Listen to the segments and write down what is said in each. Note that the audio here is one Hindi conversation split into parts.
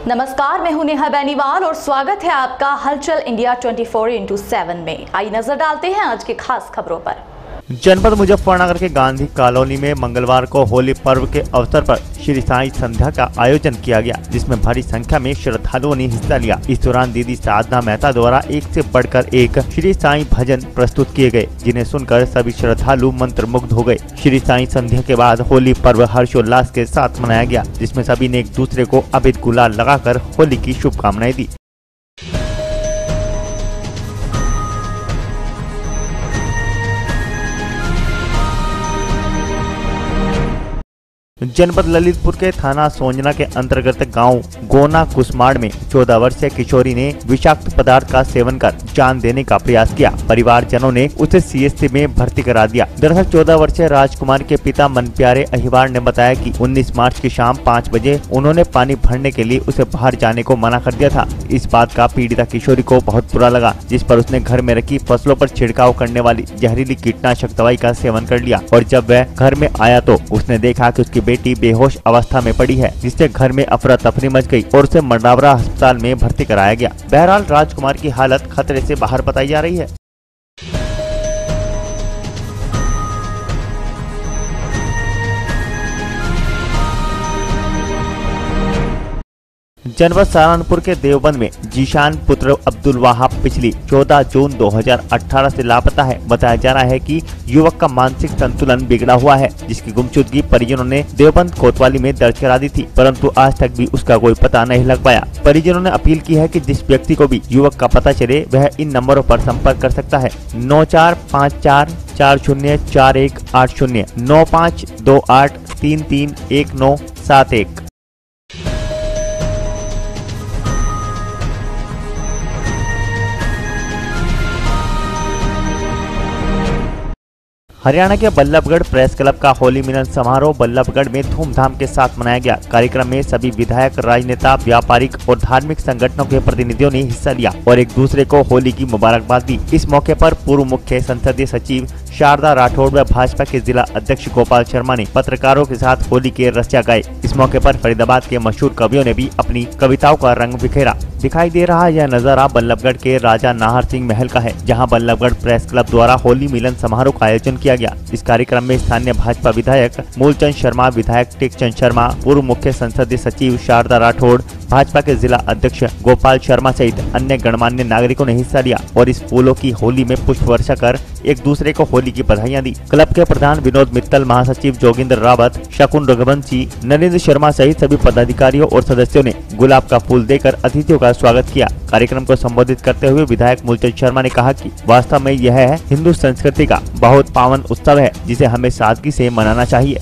नमस्कार, मैं हूं नेहा बेनीवाल और स्वागत है आपका हलचल इंडिया 24x7 में। आइए नजर डालते हैं आज की खास खबरों पर। जनपद मुजफ्फरनगर के गांधी कॉलोनी में मंगलवार को होली पर्व के अवसर पर श्री साईं संध्या का आयोजन किया गया, जिसमें भारी संख्या में श्रद्धालुओं ने हिस्सा लिया। इस दौरान दीदी साधना मेहता द्वारा एक से बढ़कर एक श्री साईं भजन प्रस्तुत किए गए, जिन्हें सुनकर सभी श्रद्धालु मंत्रमुग्ध हो गए। श्री साईं संध्या के बाद होली पर्व हर्षोल्लास के साथ मनाया गया, जिसमें सभी ने एक दूसरे को अबीर गुलाल लगाकर होली की शुभकामनाएं दी। जनपद ललितपुर के थाना सोंजना के अंतर्गत गांव गोना कुसमाड़ में 14 वर्षीय किशोरी ने विषाक्त पदार्थ का सेवन कर जान देने का प्रयास किया। परिवारजनों ने उसे सीएचसी में भर्ती करा दिया। दरअसल 14 वर्षीय राजकुमार के पिता मनप्यारे अहिवार ने बताया कि 19 मार्च की शाम 5 बजे उन्होंने पानी भरने के लिए उसे बाहर जाने को मना कर दिया था। इस बात का पीड़िता किशोरी को बहुत बुरा लगा, जिस पर उसने घर में रखी फसलों पर छिड़काव करने वाली जहरीली कीटनाशक दवाई का सेवन कर लिया और जब वह घर में आया तो उसने देखा कि उसकी बेटी बेहोश अवस्था में पड़ी है, जिससे घर में अफरा तफरी मच गई और उसे मंडावरा अस्पताल में भर्ती कराया गया। बहरहाल राजकुमार की हालत खतरे से बाहर बताई जा रही है। जनपद सहारनपुर के देवबंद में जीशान पुत्र अब्दुल वहाब पिछली 14 जून 2018 से लापता है। बताया जा रहा है कि युवक का मानसिक संतुलन बिगड़ा हुआ है, जिसकी गुमशुदगी परिजनों ने देवबंद कोतवाली में दर्ज करा दी थी, परंतु आज तक भी उसका कोई पता नहीं लग पाया। परिजनों ने अपील की है कि जिस व्यक्ति को भी युवक का पता चले वह इन नंबरों पर संपर्क कर सकता है। 9454404180, 9528331971। हरियाणा के बल्लभगढ़ प्रेस क्लब का होली मिलन समारोह बल्लभगढ़ में धूमधाम के साथ मनाया गया। कार्यक्रम में सभी विधायक, राजनेता, व्यापारिक और धार्मिक संगठनों के प्रतिनिधियों ने हिस्सा लिया और एक दूसरे को होली की मुबारकबाद दी। इस मौके पर पूर्व मुख्य संसदीय सचिव शारदा राठौड़ व भाजपा के जिला अध्यक्ष गोपाल शर्मा ने पत्रकारों के साथ होली के रसिया गाए। इस मौके पर फरीदाबाद के मशहूर कवियों ने भी अपनी कविताओं का रंग बिखेरा। दिखाई दे रहा यह नजारा बल्लभगढ़ के राजा नाहर सिंह महल का है, जहां बल्लभगढ़ प्रेस क्लब द्वारा होली मिलन समारोह का आयोजन किया गया। इस कार्यक्रम में स्थानीय भाजपा विधायक मूलचंद शर्मा, विधायक टेकचंद शर्मा, पूर्व मुख्य संसदीय सचिव शारदा राठौड़, भाजपा के जिला अध्यक्ष गोपाल शर्मा सहित अन्य गणमान्य नागरिकों ने हिस्सा लिया और इस फूलों की होली में पुष्प वर्षा कर एक दूसरे को होली की बधाइयां दी। क्लब के प्रधान विनोद मित्तल, महासचिव जोगिंदर रावत, शकुन रघुवंशी, नरेंद्र शर्मा सहित सभी पदाधिकारियों और सदस्यों ने गुलाब का फूल देकर अतिथियों का स्वागत किया। कार्यक्रम को संबोधित करते हुए विधायक मूलचंद शर्मा ने कहा कि वास्तव में यह है हिंदू संस्कृति का बहुत पावन उत्सव है, जिसे हमें सादगी से मनाना चाहिए।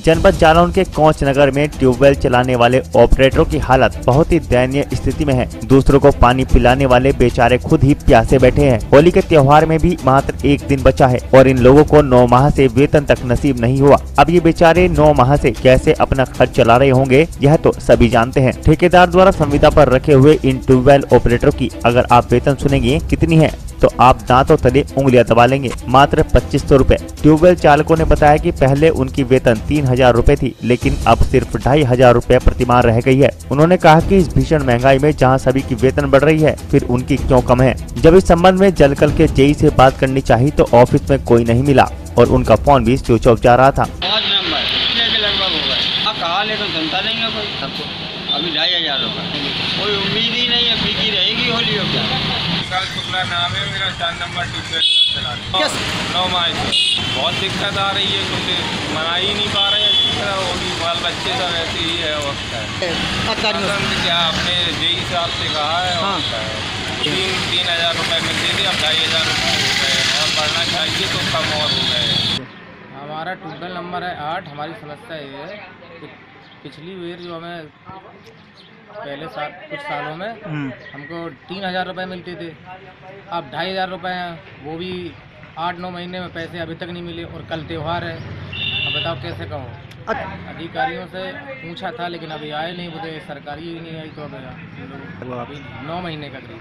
जनपद जालौन के कोंच नगर में ट्यूबवेल चलाने वाले ऑपरेटरों की हालत बहुत ही दयनीय स्थिति में है। दूसरों को पानी पिलाने वाले बेचारे खुद ही प्यासे बैठे हैं। होली के त्योहार में भी मात्र एक दिन बचा है और इन लोगों को 9 माह से वेतन तक नसीब नहीं हुआ। अब ये बेचारे 9 माह से कैसे अपना खर्च चला रहे होंगे, यह तो सभी जानते हैं। ठेकेदार द्वारा संविदा पर रखे हुए इन ट्यूबवेल ऑपरेटरों की अगर आप वेतन सुनेंगे कितनी है तो आप दांतों तले उंगलियां दबा लेंगे। मात्र 2500 रुपए। ट्यूबवेल चालकों ने बताया कि पहले उनकी वेतन 3000 रुपए थी, लेकिन अब सिर्फ 2500 रुपए प्रतिमाह रह गई है। उन्होंने कहा कि इस भीषण महंगाई में जहां सभी की वेतन बढ़ रही है, फिर उनकी क्यों कम है। जब इस संबंध में जलकल के जेई से बात करनी चाहिए तो ऑफिस में कोई नहीं मिला और उनका फोन भी स्विच ऑफ जा रहा था। अभी 2500 रुपए, कोई उम्मीद ही नहीं है, बिकी रहेगी होली हो क्या। शुक्ला नाम है मेरा, 4 नंबर ट्यूबवेल चला 9 माह से बहुत दिक्कत आ रही है, क्योंकि मना ही नहीं पा रहे हैं। होली बाल बच्चे सब ऐसे ही है वक्त है। क्या आपने जेई साहब से कहा है? हाँ। 3000 रुपये मिलते थे, अब 2500 रुपये हो गए और बढ़ना चाहिए तो कम और हो गए। हमारा ट्यूबवेल नंबर है 8। हमारी समस्या ये है कि पिछली बार जो हमें पहले कुछ सालों में हमको 3000 रुपये मिलते थे, अब 2500 रुपये हैं, वो भी 8-9 महीने में पैसे अभी तक नहीं मिले और कल त्यौहार है। अब बताओ कैसे कहो। अधिकारियों से पूछा था लेकिन अभी आए नहीं, बोले सरकारी ही नहीं आई, तो अभी 9 महीने का करीब।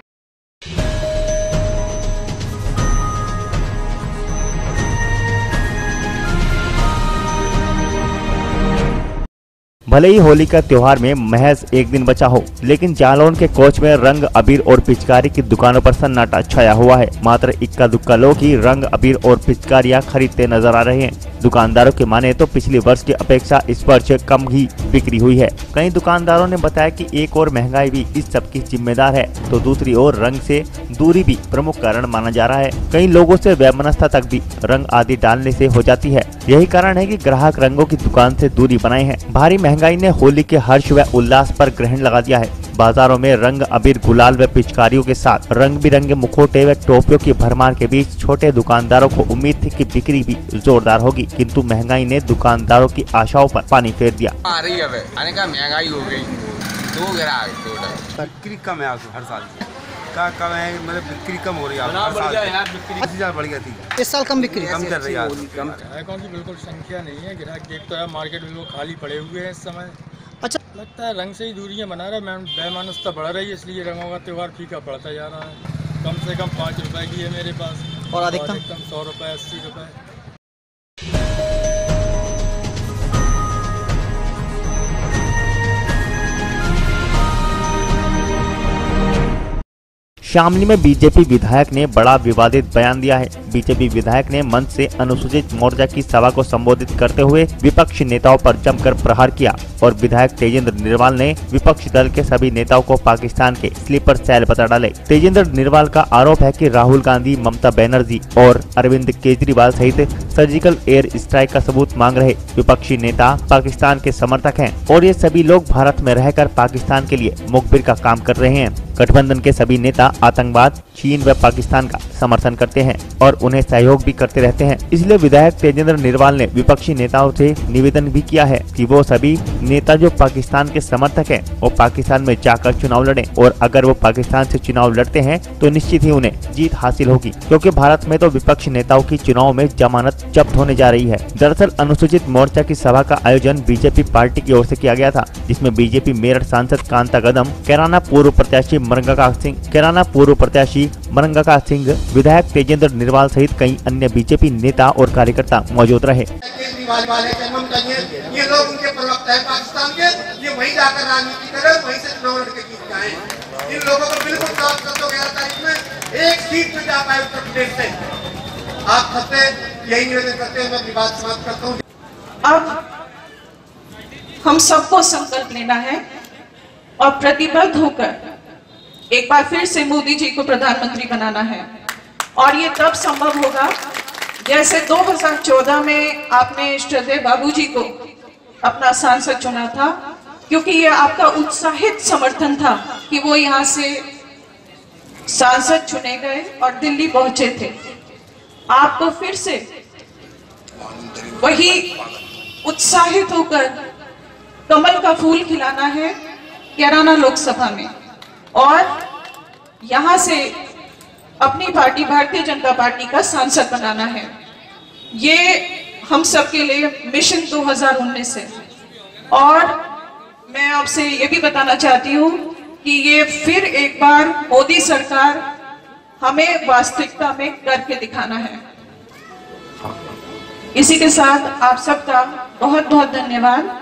भले ही होली का त्योहार में महज एक दिन बचा हो, लेकिन जालौन के कोच में रंग अबीर और पिचकारी की दुकानों पर सन्नाटा छाया हुआ है। मात्र इक्का दुक्का लोग ही रंग अबीर और पिचकारियां खरीदते नजर आ रहे हैं। दुकानदारों की माने तो पिछले वर्ष की अपेक्षा इस वर्ष कम ही बिक्री हुई है। कई दुकानदारों ने बताया कि एक और महंगाई भी इस सब की जिम्मेदार है, तो दूसरी ओर रंग से दूरी भी प्रमुख कारण माना जा रहा है। कई लोगों से वैमनस्यता तक भी रंग आदि डालने से हो जाती है। यही कारण है कि ग्राहक रंगों की दुकान से दूरी बनाए हैं। भारी महंगाई ने होली के हर्ष व उल्लास पर ग्रहण लगा दिया है। बाजारों में रंग अबीर, गुलाल व पिचकारियों के साथ रंग बिरंगे मुखौटे व टोपियों की भरमार के बीच छोटे दुकानदारों को उम्मीद थी कि बिक्री भी जोरदार होगी, किंतु महंगाई ने दुकानदारों की आशाओं पर पानी फेर दिया। आ रही है आने का महंगाई हो गई, दो ग्राहक बिक्री कम है हर साल का कम है, मतलब बिक्री कम हो रही है हर साल। बिक्री बढ़ गई थी, इस साल कम बिक्री कम चल रही है। ग्राहकों की बिल्कुल संख्या नहीं है। ग्राहक देखता है मार्केट बिल्कुल खाली पड़े हुए हैं इस समय। अच्छा, लगता है रंग से ही दूरियां बना रहा है, बेमानसता बढ़ रही है, इसलिए रंगों का त्योहार फीका पड़ता जा रहा है। कम से कम 5 रुपए की है मेरे पास और अधिकतम 100 रुपए, 80 रुपए। शामली में बीजेपी विधायक ने बड़ा विवादित बयान दिया है। बीजेपी विधायक ने मंच से अनुसूचित मोर्चा की सभा को संबोधित करते हुए विपक्षी नेताओं पर जमकर प्रहार किया और विधायक तेजेंद्र निर्वाल ने विपक्षी दल के सभी नेताओं को पाकिस्तान के स्लीपर सेल बता डाले। तेजेंद्र निर्वाल का आरोप है कि राहुल गांधी, ममता बनर्जी और अरविंद केजरीवाल सहित सर्जिकल एयर स्ट्राइक का सबूत मांग रहे विपक्षी नेता पाकिस्तान के समर्थक हैं और ये सभी लोग भारत में रहकर पाकिस्तान के लिए मुखबिर का काम कर रहे हैं। गठबंधन के सभी नेता आतंकवाद, चीन व पाकिस्तान का समर्थन करते हैं और उन्हें सहयोग भी करते रहते हैं। इसलिए विधायक तेजेंद्र निर्वाल ने विपक्षी नेताओं से निवेदन भी किया है कि वो सभी नेता जो पाकिस्तान के समर्थक हैं वो पाकिस्तान में जाकर चुनाव लड़ें और अगर वो पाकिस्तान से चुनाव लड़ते हैं तो निश्चित ही उन्हें जीत हासिल होगी, क्योंकि भारत में तो विपक्षी नेताओं की चुनाव में जमानत जब्त होने जा रही है। दरअसल अनुसूचित मोर्चा की सभा का आयोजन बीजेपी पार्टी की ओर से किया गया था, जिसमें बीजेपी मेरठ सांसद कांता कदम, कैराना पूर्व प्रत्याशी मरंगा सिंह, विधायक तेजेंद्र निर्वाल सहित कई अन्य बीजेपी नेता और कार्यकर्ता मौजूद रहे। ये लोग उनके प्रवक्ता है पाकिस्तान के, ये वहीं जाकर राजनीति करें, वहीं से चुनाव लड़के जीत जाएं। इन लोगों को बिल्कुल साफ कर दो 11 तारीख में एक सीट में जा पाए उत्तर प्रदेश से। आप सबसे यही निवेदन करते हैं, मैं अपनी बात समाप्त करता हूँ। अब हम सबको संकल्प लेना है और प्रतिबद्ध होकर एक बार फिर से मोदी जी को प्रधानमंत्री बनाना है और ये तब संभव होगा जैसे 2014 में आपने श्रद्धेय बाबूजी को अपना सांसद चुना था, क्योंकि ये आपका उत्साहित समर्थन था कि वो यहाँ से सांसद चुने गए और दिल्ली पहुंचे थे। आपको फिर से वही उत्साहित होकर कमल का फूल खिलाना है कैराना लोकसभा में और यहाँ से अपनी पार्टी भारतीय जनता पार्टी का सांसद बनाना है। ये हम सबके लिए मिशन 2019 है और मैं आपसे ये भी बताना चाहती हूँ कि ये फिर एक बार मोदी सरकार हमें वास्तविकता में करके दिखाना है। इसी के साथ आप सबका बहुत बहुत धन्यवाद।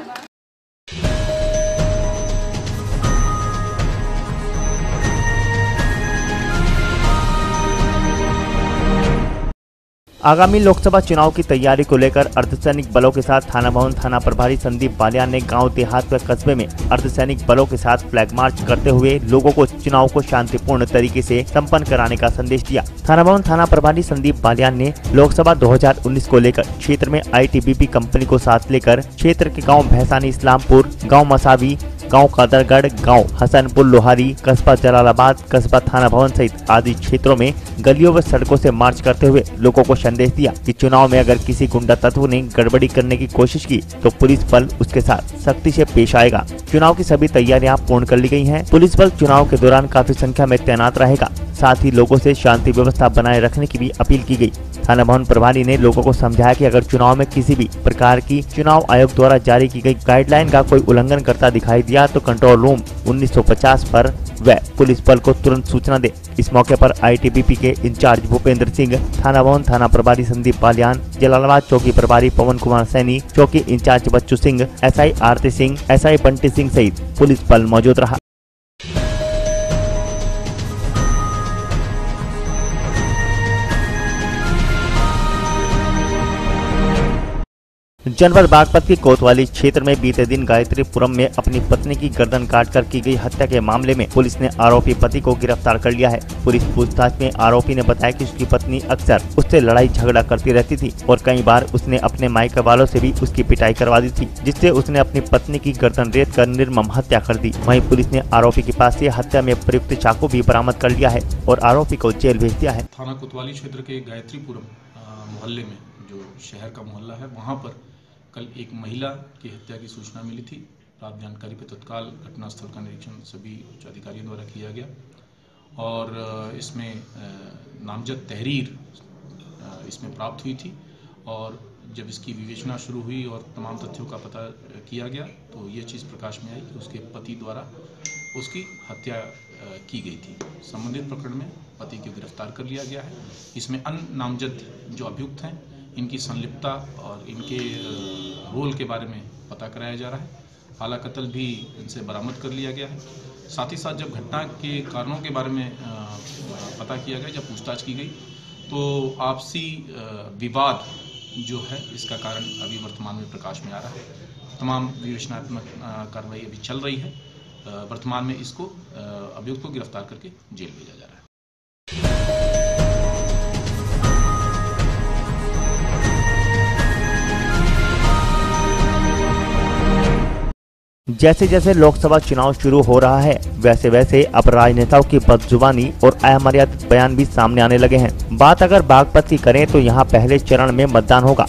आगामी लोकसभा चुनाव की तैयारी को लेकर अर्धसैनिक बलों के साथ थाना भवन थाना प्रभारी संदीप बालियान ने गांव, देहात व कस्बे में अर्धसैनिक बलों के साथ फ्लैग मार्च करते हुए लोगों को चुनाव को शांतिपूर्ण तरीके से संपन्न कराने का संदेश दिया। थाना भवन थाना प्रभारी संदीप बालियान ने लोकसभा 2019 को लेकर क्षेत्र में ITBP कंपनी को साथ लेकर क्षेत्र के गाँव भैसानी इस्लामपुर, गाँव मसावी, गांव कादरगढ़, गांव हसनपुर लोहारी, कस्बा जलालाबाद, कस्बा थाना भवन सहित आदि क्षेत्रों में गलियों व सड़कों से मार्च करते हुए लोगों को संदेश दिया कि चुनाव में अगर किसी गुंडा तत्व ने गड़बड़ी करने की कोशिश की तो पुलिस बल उसके साथ सख्ती से पेश आएगा। चुनाव की सभी तैयारियां पूर्ण कर ली गई हैं। पुलिस बल चुनाव के दौरान काफी संख्या में तैनात रहेगा। साथ ही लोगों से शांति व्यवस्था बनाए रखने की भी अपील की गई। थाना भवन प्रभारी ने लोगों को समझाया कि अगर चुनाव में किसी भी प्रकार की चुनाव आयोग द्वारा जारी की गई गाइडलाइन का कोई उल्लंघन करता दिखाई दिया तो कंट्रोल रूम 1950 पर व पुलिस बल को तुरंत सूचना दे। इस मौके पर ITBP के इंचार्ज भूपेंद्र सिंह, थाना भवन थाना प्रभारी संदीप बालियान, जलालाबाद चौकी प्रभारी पवन कुमार सैनी, चौकी इंचार्ज बच्चू सिंह, SI आरती सिंह, SI बंटी सिंह सहित पुलिस बल मौजूद रहा। जनपद बागपत के कोतवाली क्षेत्र में बीते दिन गायत्रीपुरम में अपनी पत्नी की गर्दन काटकर की गई हत्या के मामले में पुलिस ने आरोपी पति को गिरफ्तार कर लिया है। पुलिस पूछताछ में आरोपी ने बताया कि उसकी पत्नी अक्सर उससे लड़ाई झगड़ा करती रहती थी और कई बार उसने अपने मायके वालों से भी उसकी पिटाई करवा दी थी, जिससे उसने अपनी पत्नी की गर्दन रेत कर निर्मम हत्या कर दी। वहीं पुलिस ने आरोपी के पास से हत्या में प्रयुक्त चाकू भी बरामद कर लिया है और आरोपी को जेल भेज दिया है। थाना कोतवाली क्षेत्र के गायत्रीपुरम मोहल्ले में, जो शहर का मोहल्ला है, वहाँ पर कल एक महिला की हत्या की सूचना मिली थी। प्राप्त जानकारी पर तत्काल घटनास्थल का निरीक्षण सभी उच्च अधिकारियों द्वारा किया गया और इसमें नामजद तहरीर इसमें प्राप्त हुई थी और जब इसकी विवेचना शुरू हुई और तमाम तथ्यों का पता किया गया तो ये चीज़ प्रकाश में आई कि उसके पति द्वारा उसकी हत्या की गई थी। संबंधित प्रकरण में पति को गिरफ्तार कर लिया गया है। इसमें अन्य नामजद जो अभियुक्त हैं, इनकी संलिप्तता और इनके रोल के बारे में पता कराया जा रहा है। आला कत्ल भी इनसे बरामद कर लिया गया है। साथ ही साथ जब घटना के कारणों के बारे में पता किया गया, जब पूछताछ की गई तो आपसी विवाद जो है इसका कारण अभी वर्तमान में प्रकाश में आ रहा है। तमाम विवेचनात्मक कार्रवाई अभी चल रही है। वर्तमान में इसको अभियुक्त को गिरफ्तार करके जेल भेजा जा रहा है। जैसे जैसे लोकसभा चुनाव शुरू हो रहा है वैसे वैसे अब राजनेताओं की बदजुबानी और अमर्यादित बयान भी सामने आने लगे हैं। बात अगर बागपत की करें तो यहाँ पहले चरण में मतदान होगा,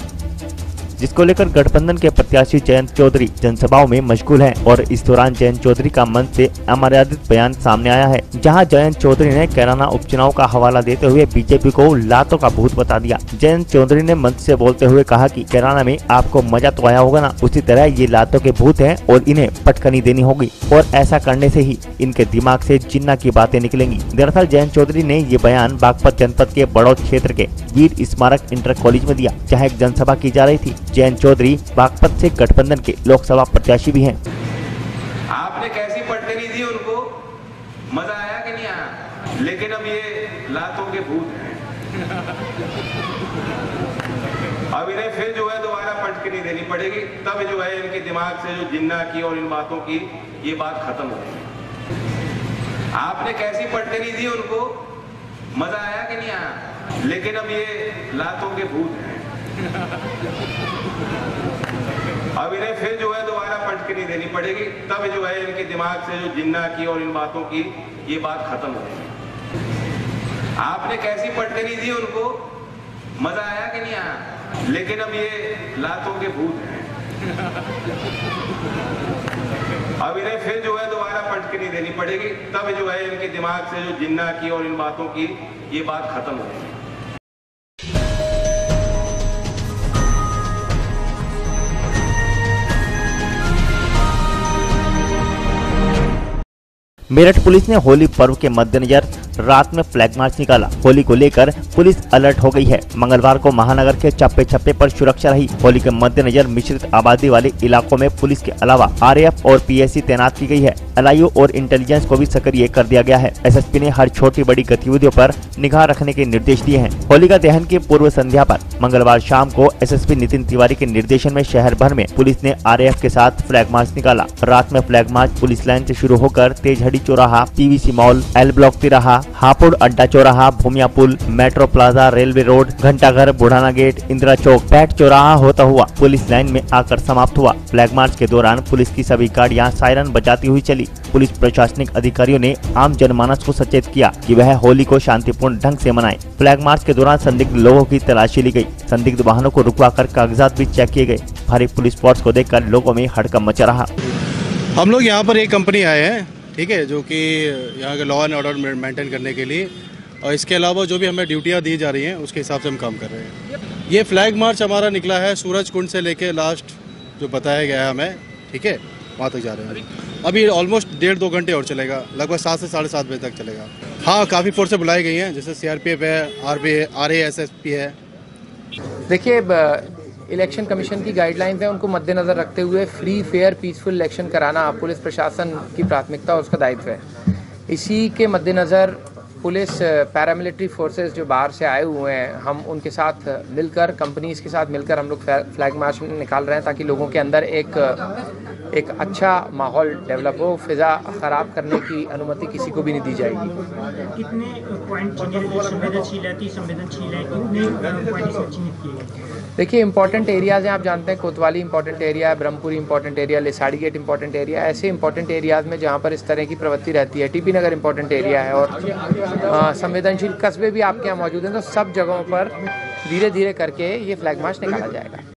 जिसको लेकर गठबंधन के प्रत्याशी जयंत चौधरी जनसभाओं में मशगूल हैं और इस दौरान जयंत चौधरी का मंच से अमर्यादित बयान सामने आया है, जहां जयंत चौधरी ने कैराना उपचुनाव का हवाला देते हुए बीजेपी को लातों का भूत बता दिया। जयंत चौधरी ने मंच से बोलते हुए कहा कि कैराना में आपको मजा तो आया होगा ना, उसी तरह ये लातों के भूत हैं और इन्हें पटखनी देनी होगी और ऐसा करने से ही इनके दिमाग से जिन्ना की बातें निकलेंगी। दरअसल जयंत चौधरी ने ये बयान बागपत जनपद के बड़ौद क्षेत्र के वीर स्मारक इंटर कॉलेज में दिया, जहाँ एक जनसभा की जा रही थी। जयंत चौधरी बागपत से गठबंधन के लोकसभा प्रत्याशी भी हैं। आपने कैसी पटकनी दी उनको, मजा आया कि नहीं आया? लेकिन अब ये लातों के भूत हैं। अब इन्हें फिर जो है दोबारा पटकनी देनी पड़ेगी, तब जो है इनके दिमाग से जो जिन्ना की और इन बातों की ये बात खत्म होगी। आपने कैसी पटकनी दी उनको, मजा आया कि नहीं आया? लेकिन अब ये लातों के भूत हैं। अब इन्हें फिर जो है दोबारा पटकनी देनी पड़ेगी, तब जो है इनके दिमाग से जो जिन्ना की और इन बातों की ये बात खत्म होगी। आपने कैसी पटकनी दी उनको, मजा आया कि नहीं आया? लेकिन अब ये लातों के भूत हैं। अब इन्हें फिर जो है दोबारा पटकनी देनी पड़ेगी, तब जो है इनके दिमाग से जो जिन्ना की और इन बातों की ये बात खत्म होगी। मेरठ पुलिस ने होली पर्व के मद्देनजर रात में फ्लैग मार्च निकाला। होली को लेकर पुलिस अलर्ट हो गई है। मंगलवार को महानगर के चप्पे चप्पे पर सुरक्षा रही। होली के मद्देनजर मिश्रित आबादी वाले इलाकों में पुलिस के अलावा RAF और PSC तैनात की गई है। LIU और इंटेलिजेंस को भी सक्रिय कर दिया गया है। SSP ने हर छोटी बड़ी गतिविधियों पर निगाह रखने के निर्देश दिए हैं। होलिका दहन की पूर्व संध्या पर मंगलवार शाम को SSP नितिन तिवारी के निर्देशन में शहर भर में पुलिस ने RAF के साथ फ्लैग मार्च निकाला। रात में फ्लैग मार्च पुलिस लाइन से शुरू होकर तेजहड़ी चौराहा, PVC मॉल, L ब्लॉक तिराहा, हापुड़ अड्डा चौराहा, भूमिया पुल, मेट्रो प्लाजा, रेलवे रोड, घंटाघर, बुढ़ाना गेट, इंदिरा चौक, पैट चौराहा होता हुआ पुलिस लाइन में आकर समाप्त हुआ। फ्लैग मार्च के दौरान पुलिस की सभी गाड़ियां सायरन बजाती हुई चली। पुलिस प्रशासनिक अधिकारियों ने आम जनमानस को सचेत किया कि वह होली को शांतिपूर्ण ढंग से मनाएं। फ्लैग मार्च के दौरान संदिग्ध लोगों की तलाशी ली गई। संदिग्ध वाहनों को रुकवाकर कागजात भी चेक किए गए। भारी पुलिस फोर्स को देखकर लोगों में हड़कंप मचा रहा। हम लोग यहाँ पर एक कंपनी आए हैं, ठीक है, जो कि यहाँ के लॉ एंड ऑर्डर मेंटेन करने के लिए और इसके अलावा जो भी हमें ड्यूटियाँ दी जा रही हैं उसके हिसाब से हम काम कर रहे हैं। ये फ्लैग मार्च हमारा निकला है सूरज कुंड से लेके लास्ट जो बताया गया है हमें, ठीक है, वहाँ तक जा रहे हैं। अभी ऑलमोस्ट 1.5-2 घंटे और चलेगा, लगभग 7 से 7:30 बजे तक चलेगा। हाँ, काफ़ी फोर्सें बुलाई गई हैं, जैसे CRPF है, RASSP है। देखिए, इलेक्शन कमीशन की गाइडलाइंस है, उनको मद्देनज़र रखते हुए फ्री फेयर पीसफुल इलेक्शन कराना पुलिस प्रशासन की प्राथमिकता और उसका दायित्व है। इसी के मद्देनज़र पुलिस पैरामिलिट्री फोर्सेस जो बाहर से आए हुए हैं, हम उनके साथ मिलकर, कंपनीज़ के साथ मिलकर हम लोग फ्लैग मार्च निकाल रहे हैं ताकि लोगों के अंदर एक अच्छा माहौल डेवलप हो। फिज़ा ख़राब करने की अनुमति किसी को भी नहीं दी जाएगी। कितने पॉइंट संवेदनशील है, संवेदनशील है, कितने पॉइंट चिन्हित किए? देखिए, इंपॉर्टेंट एरियाज़ हैं, आप जानते हैं कोतवाली इंपॉर्टेंट एरिया है, Brahmpuri important area, Lesadi gate important area, ऐसे इंपॉर्टेंट एरियाज़ में जहाँ पर इस तरह की प्रवृत्ति रहती है। TP नगर इंपॉर्टेंट एरिया है और संवेदनशील कस्बे भी आपके यहाँ मौजूद हैं। तो सब जगहों पर धीरे धीरे करके ये फ्लैग मार्च निकाला जाएगा।